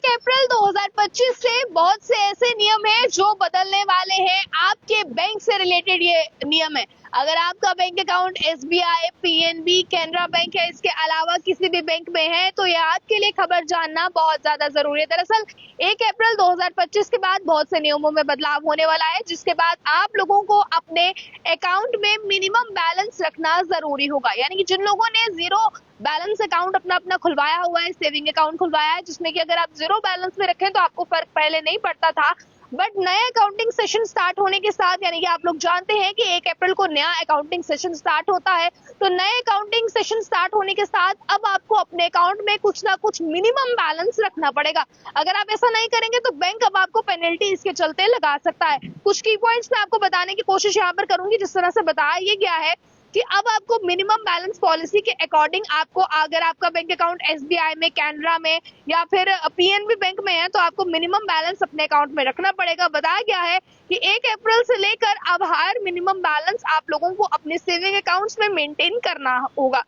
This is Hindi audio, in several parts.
1 अप्रैल 2025 से बहुत से ऐसे नियम हैं जो बदलने वाले हैं। आपके बैंक से रिलेटेड ये नियम है। अगर आपका bank account SBI, PNB, Canara bank है, इसके अलावा किसी भी बैंक में है, तो ये आपके लिए खबर जानना बहुत ज्यादा जरूरी है। दरअसल 1 अप्रैल 2025 के बाद बहुत से नियमों में बदलाव होने वाला है, जिसके बाद आप लोगों को अपने अकाउंट में मिनिमम बैलेंस रखना जरूरी होगा। यानी कि जिन लोगों ने जीरो बैलेंस अकाउंट अपना खुलवाया हुआ है, सेविंग अकाउंट खुलवाया है, जिसमें कि अगर आप जीरो बैलेंस में रखें तो आपको फर्क पहले नहीं पड़ता था, बट नया अकाउंटिंग सेशन स्टार्ट होने के साथ, यानी कि आप लोग जानते हैं कि 1 अप्रैल को नया अकाउंटिंग सेशन स्टार्ट होता है, तो नए अकाउंटिंग सेशन स्टार्ट होने के साथ अब आपको अपने अकाउंट में कुछ ना कुछ मिनिमम बैलेंस रखना पड़ेगा। अगर आप ऐसा नहीं करेंगे तो बैंक अब आपको पेनल्टी इसके चलते लगा सकता है। कुछ की पॉइंट्स मैं आपको बताने की कोशिश यहाँ पर करूंगी। जिस तरह से बताया ये गया है कि अब आपको मिनिमम बैलेंस पॉलिसी के अकॉर्डिंग आपको, अगर आपका बैंक अकाउंट एसबीआई में, कैनरा में या फिर पीएनबी बैंक में है, तो आपको मिनिमम बैलेंस अपने अकाउंट में रखना पड़ेगा। बताया गया है कि 1 अप्रैल से लेकर अब हायर मिनिमम बैलेंस आप लोगों को अपने सेविंग अकाउंट्स में मेंटेन करना होगा।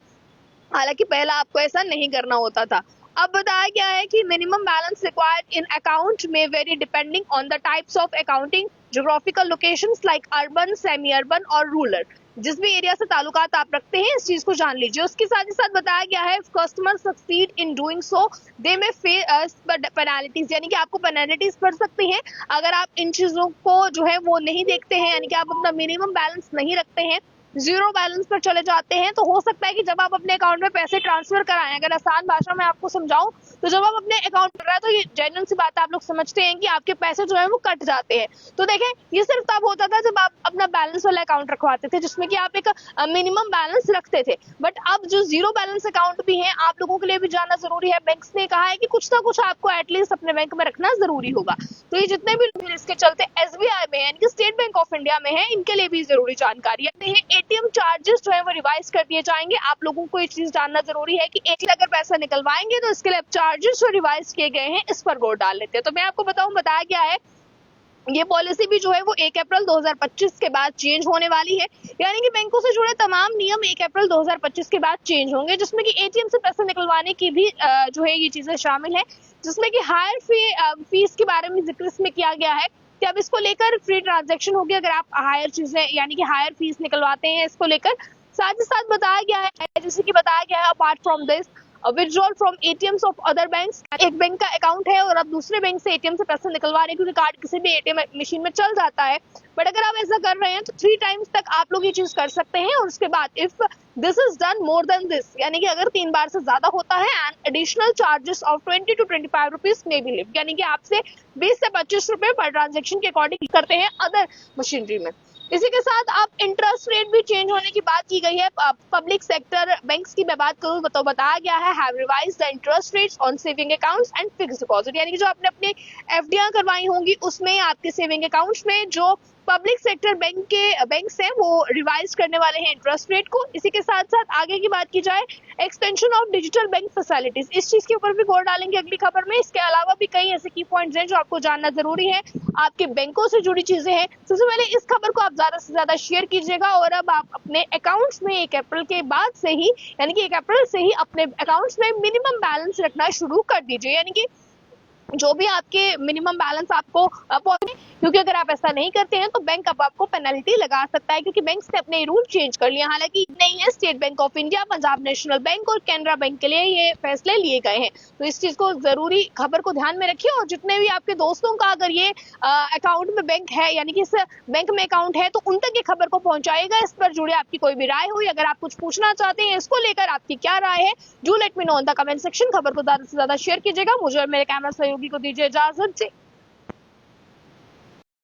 हालांकि पहला आपको ऐसा नहीं करना होता था। अब बताया गया है कि minimum balance required in account में vary depending on the types of accounting, geographical locations like urban, semi urban और रूरल। जिस भी एरिया से ताल्लुकात आप रखते हैं, इस चीज को जान लीजिए। उसके साथ ही साथ बताया गया है customer succeed in doing so they may face penalties, यानी कि आपको पेनाल्टीज पड़ सकती हैं अगर आप इन चीजों को जो है वो नहीं देखते हैं, यानी कि आप अपना मिनिमम बैलेंस नहीं रखते हैं, जीरो बैलेंस पर चले जाते हैं। तो हो सकता है कि जब आप अपने अकाउंट में पैसे ट्रांसफर कराएं, अगर आसान भाषा में आपको समझाऊं तो जब आप अपने अकाउंट कर रहे हैं तो ये जेन्युइन सी बात आप लोग समझते हैं कि आपके पैसे जो है वो कट जाते हैं। तो देखें, ये सिर्फ तब होता था जब आप अपना बैलेंस वाला अकाउंट रखवाते थे, जिसमें कि आप एक मिनिमम बैलेंस रखते थे। बट अब जो जीरो बैलेंस अकाउंट भी है, आप लोगों के लिए भी जानना जरूरी है। बैंक्स ने कहा है कि कुछ ना कुछ आपको एटलीस्ट अपने बैंक में रखना जरूरी होगा। तो ये जितने भी लोग इसके चलते एसबीआई में है, यानी कि स्टेट बैंक ऑफ इंडिया में है, इनके लिए भी जरूरी जानकारी है। एटीएम चार्जेस जो है वो रिवाइज कर दिए जाएंगे। आप लोगों को ये चीज जानना जरूरी है कि एटीएम अगर पैसा निकलवाएंगे तो इसके लिए चार्जेस जो रिवाइज किए गए हैं इस पर गौर डाल लेते हैं। तो मैं आपको बताऊं, बताया गया है ये पॉलिसी भी जो है वो 1 अप्रैल 2025 के बाद चेंज होने वाली है। यानी कि बैंकों से जुड़े तमाम नियम 1 अप्रैल 2025 के बाद चेंज होंगे, जिसमें कि एटीएम से पैसा निकलवाने की भी जो है ये चीजें शामिल है, जिसमें कि हायर फीस के बारे में जिक्र इसमें किया गया है कि अब इसको लेकर फ्री ट्रांजैक्शन होगी अगर आप हायर चीजें, यानी कि हायर फीस निकलवाते हैं। इसको लेकर साथ ही साथ बताया गया है, जैसे कि बताया गया है, apart from this withdrawal from ATMs of other banks. एक बैंक का अकाउंट है और अब दूसरे बैंक से एटीएम से पैसा निकलवा रहे हैं, क्योंकि कार्ड किसी भी एटीएम मशीन में चल जाता है। बट अगर आप ऐसा कर रहे हैं तो 3 टाइम्स तक आप लोग ये चीज कर सकते हैं। और उसके बाद if this is done more than this, यानी कि अगर 3 बार से ज्यादा होता है, and additional charges of 20 to 25 rupees may be live, यानी कि आपसे 20 से 25 रुपए पर ट्रांजेक्शन के अकॉर्डिंग करते हैं अदर मशीनरी में। इसी के साथ आप इंटरेस्ट रेट भी चेंज होने की बात की गई है। पब्लिक सेक्टर बैंक्स की मैं बात करूं तो बताया गया है have revised the interest rates on saving accounts and fixed deposit, यानी कि जो आपने अपनी एफडीआर करवाई होंगी उसमें आपके सेविंग अकाउंट्स में जो पब्लिक सेक्टर बैंक्स हैं वो रिवाइज करने वाले हैं इंटरेस्ट रेट को। इसी के साथ साथ आगे की बात की जाए, extension of digital bank facilities, इस चीज के ऊपर भी गौर डालेंगे अगली खबर में। इसके अलावा भी कई ऐसे की पॉइंट्स हैं जो आपको जानना जरूरी है, आपके बैंकों से जुड़ी चीजें हैं। सबसे पहले इस खबर को आप ज्यादा से ज्यादा शेयर कीजिएगा और अब आप अपने अकाउंट्स में 1 अप्रैल के बाद से ही, यानी कि 1 अप्रैल से ही अपने अकाउंट्स में मिनिमम बैलेंस रखना शुरू कर दीजिए, यानी कि जो भी आपके मिनिमम बैलेंस आपको क्योंकि अगर आप ऐसा नहीं करते हैं तो बैंक अब आपको पेनल्टी लगा सकता है, क्योंकि बैंक्स ने अपने रूल चेंज कर लिए। हालांकि नहीं है, state bank of India, Punjab national bank और कैनरा बैंक के लिए ये फैसले लिए गए हैं। तो इस चीज को जरूरी खबर को ध्यान में रखिए। और जितने भी आपके दोस्तों का अगर ये अकाउंट में बैंक है, यानी कि इस बैंक में अकाउंट है, तो उन तक ये खबर को पहुंचाएगा। इस पर जुड़े आपकी कोई भी राय हुई, अगर आप कुछ पूछना चाहते हैं इसको लेकर आपकी क्या राय है, do let me know in the comment section. खबर को ज्यादा से ज्यादा शेयर कीजिएगा। मुझे और मेरे कैमरा सहयोगी को दीजिए इजाजत।